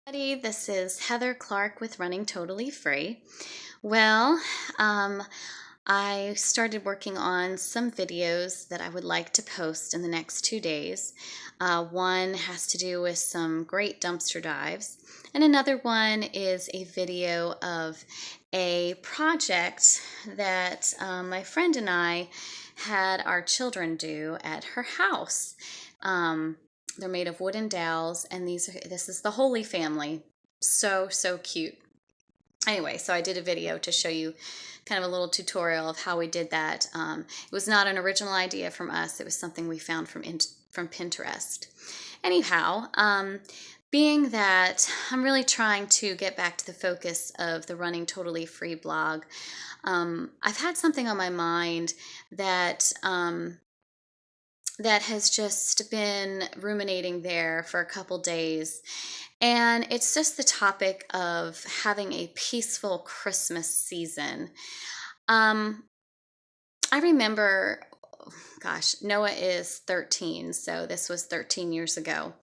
Everybody, this is Heather Clark with Running Totally Free. Well, um, I started working on some videos that I would like to post in the next 2 days. One has to do with some great dumpster dives, and another one is a video of a project that my friend and I had our children do at her house. Um, they're made of wooden dowels, and this is the Holy Family. So cute. Anyway, so I did a video to show you kind of a little tutorial of how we did that. It was not an original idea from us. It was something we found from Pinterest. Anyhow, being that I'm really trying to get back to the focus of the Running Totally Free blog, I've had something on my mind that that has just been ruminating there for a couple days. And it's just the topic of having a peaceful Christmas season. Um, I remember, gosh, Noah is 13, so this was 13 years ago.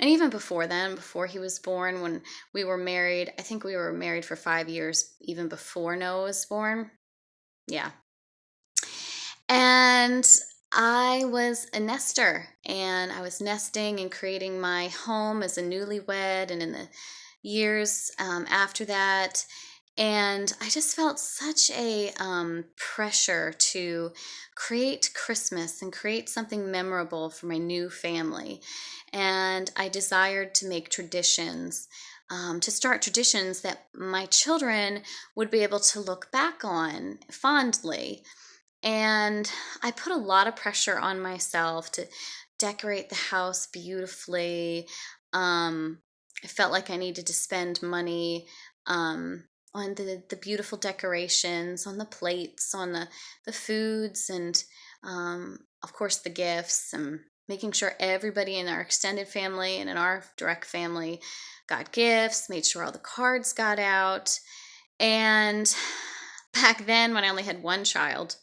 And even before then, before he was born, when we were married, I think we were married for 5 years, even before Noah was born. Yeah. And I was a nester, and I was nesting and creating my home as a newlywed, and in the years after that. And I just felt such a pressure to create Christmas and create something memorable for my new family. And I desired to make traditions, to start traditions that my children would be able to look back on fondly. And I put a lot of pressure on myself to decorate the house beautifully. I felt like I needed to spend money on the beautiful decorations, on the plates, on the foods, and of course the gifts, and making sure everybody in our extended family and in our direct family got gifts, made sure all the cards got out. And back then, when I only had one child,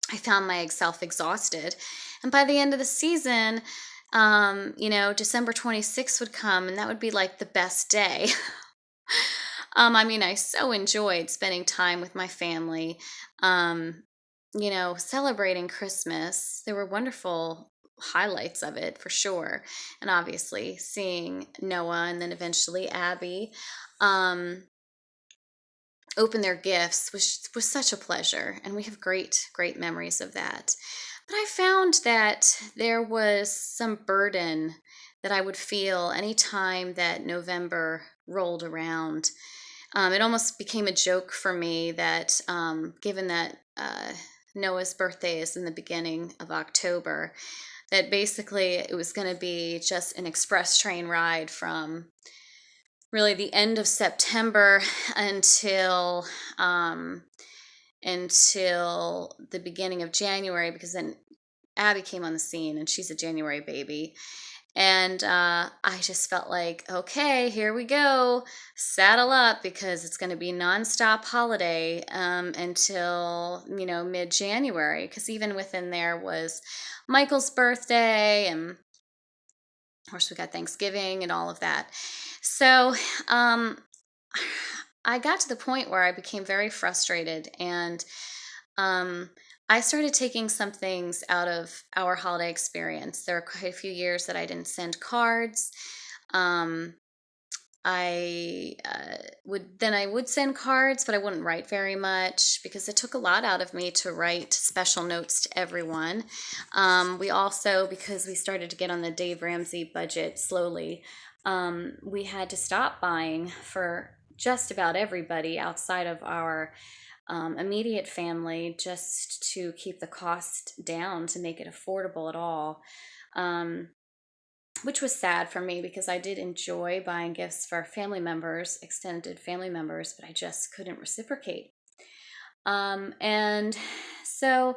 I found myself exhausted. And by the end of the season, December 26th would come, and that would be like the best day. I mean, I so enjoyed spending time with my family, celebrating Christmas. There were wonderful highlights of it for sure. And obviously, seeing Noah and then eventually Abby. Open their gifts was such a pleasure, and we have great memories of that. But I found that there was some burden that I would feel anytime that November rolled around. It almost became a joke for me that, given that Noah's birthday is in the beginning of October, that basically it was going to be just an express train ride from really the end of September until um, until the beginning of January, because then Abby came on the scene, and she's a January baby. And I just felt like, okay, here we go, saddle up, because it's going to be nonstop holiday until mid-January. Because even within there was Michael's birthday, and of course, we got Thanksgiving and all of that. So I got to the point where I became very frustrated, and um, I started taking some things out of our holiday experience. There were quite a few years that I didn't send cards. Um, I would send cards, but I wouldn't write very much because it took a lot out of me to write special notes to everyone. We also, because we started to get on the Dave Ramsey budget slowly, we had to stop buying for just about everybody outside of our immediate family, just to keep the cost down, to make it affordable at all. Um, which was sad for me because I did enjoy buying gifts for family members, extended family members, but I just couldn't reciprocate. And so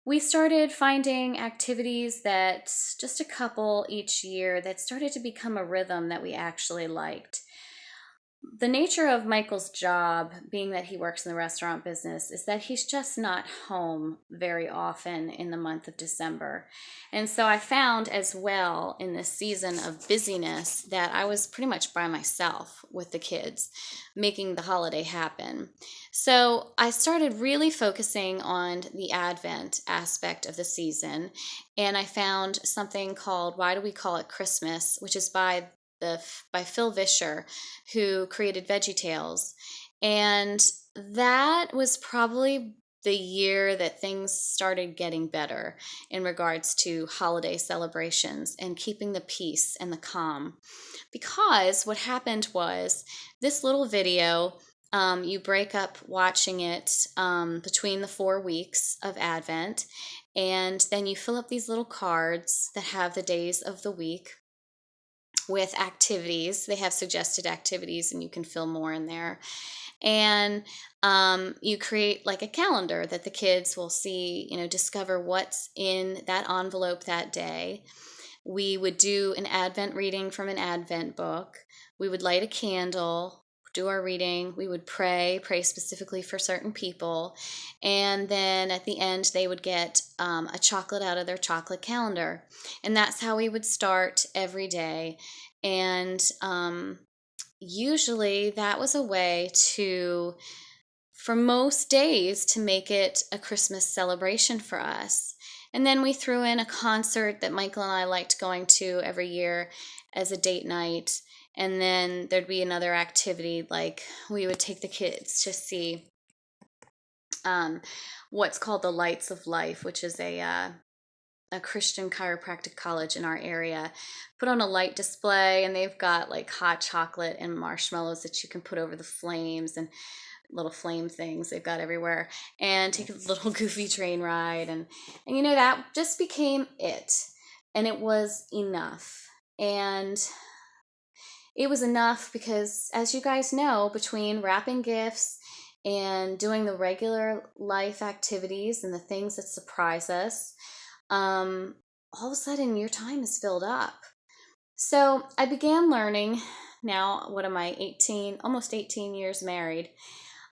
we started finding activities that, just a couple each year, that started to become a rhythm that we actually liked. The nature of Michael's job, being that he works in the restaurant business, is that he's just not home very often in the month of December. And so I found as well in this season of busyness that I was pretty much by myself with the kids, making the holiday happen. So I started really focusing on the Advent aspect of the season, and I found something called Why Do We Call It Christmas, which is by Phil Vischer, who created VeggieTales. And that was probably the year that things started getting better in regards to holiday celebrations and keeping the peace and the calm. Because what happened was this little video, you break up watching it between the 4 weeks of Advent, and then you fill up these little cards that have the days of the week with activities. They have suggested activities, and you can fill more in there. And you create like a calendar that the kids will see, discover what's in that envelope that day. We would do an Advent reading from an Advent book. We would light a candle, do our reading. We would pray specifically for certain people. And then at the end, they would get a chocolate out of their chocolate calendar. And that's how we would start every day. And usually that was a way for most days, to make it a Christmas celebration for us. And then we threw in a concert that Michael and I liked going to every year as a date night. And then there'd be another activity, like we would take the kids to see what's called the Lights of Life, which is a Christian chiropractic college in our area, put on a light display, and they've got like hot chocolate and marshmallows that you can put over the flames, and little flame things they've got everywhere, and take a little goofy train ride, and that just became it. And it was enough. And it was enough because, as you guys know, between wrapping gifts and doing the regular life activities and the things that surprise us, all of a sudden your time is filled up. So I began learning, now what am I, 18, almost 18 years married.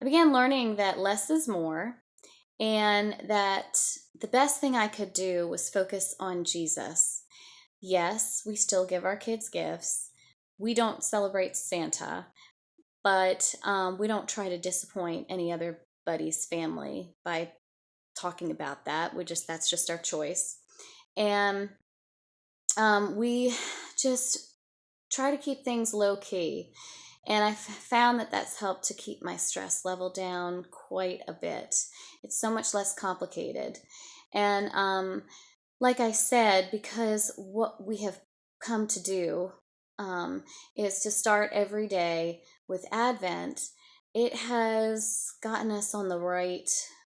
I began learning that less is more, and that the best thing I could do was focus on Jesus. Yes, we still give our kids gifts. We don't celebrate Santa, but we don't try to disappoint any other buddy's family by talking about that. That's just our choice. And we just try to keep things low key. And I've found that that's helped to keep my stress level down quite a bit. It's so much less complicated. And like I said, because what we have come to do is to start every day with Advent, it has gotten us on the right,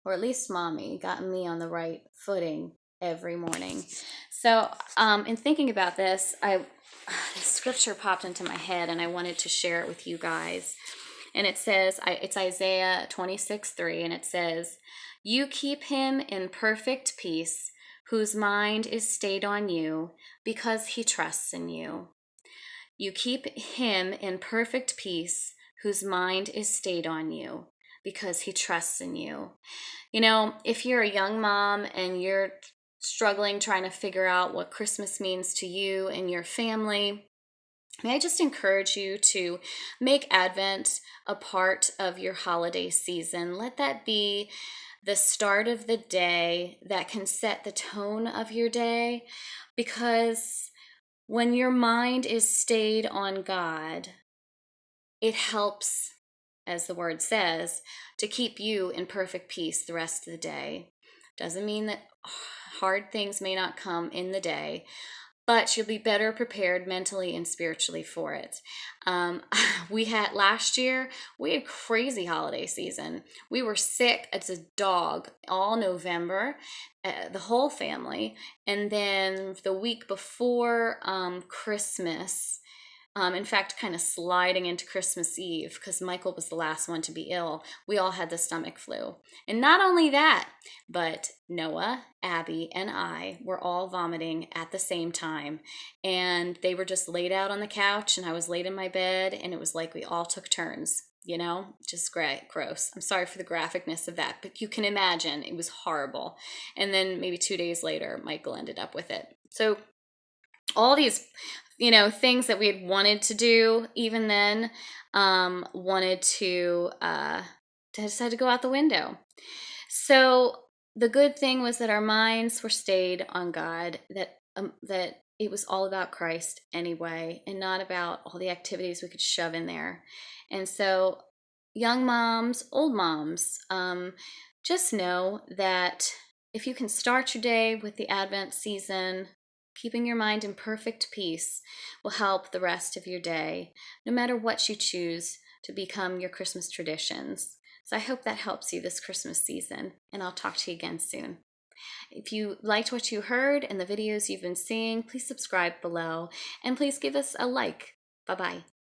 or at least mommy, gotten me on the right footing every morning. So in thinking about this, the scripture popped into my head, and I wanted to share it with you guys. And it says, it's Isaiah 26:3, and it says, "You keep him in perfect peace, whose mind is stayed on you, because he trusts in you." You keep him in perfect peace, whose mind is stayed on you, because he trusts in you. If you're a young mom and you're struggling trying to figure out what Christmas means to you and your family, may I just encourage you to make Advent a part of your holiday season. Let that be the start of the day that can set the tone of your day, because when your mind is stayed on God, it helps, as the word says, to keep you in perfect peace the rest of the day. Doesn't mean that hard things may not come in the day, but you'll be better prepared mentally and spiritually for it. Last year, we had crazy holiday season. We were sick as a dog all November, the whole family. And then the week before Christmas, In fact, kind of sliding into Christmas Eve because Michael was the last one to be ill. We all had the stomach flu. And not only that, but Noah, Abby, and I were all vomiting at the same time. And they were just laid out on the couch, and I was laid in my bed, and it was like we all took turns. Just great, gross. I'm sorry for the graphicness of that, but you can imagine it was horrible. And then maybe 2 days later, Michael ended up with it. So all these, things that we had wanted to do even then, wanted to decide to go out the window. So the good thing was that our minds were stayed on God, that it was all about Christ anyway, and not about all the activities we could shove in there. And so, young moms, old moms, just know that if you can start your day with the Advent season, keeping your mind in perfect peace will help the rest of your day, no matter what you choose to become your Christmas traditions. So I hope that helps you this Christmas season, and I'll talk to you again soon. If you liked what you heard and the videos you've been seeing, please subscribe below, and please give us a like. Bye-bye.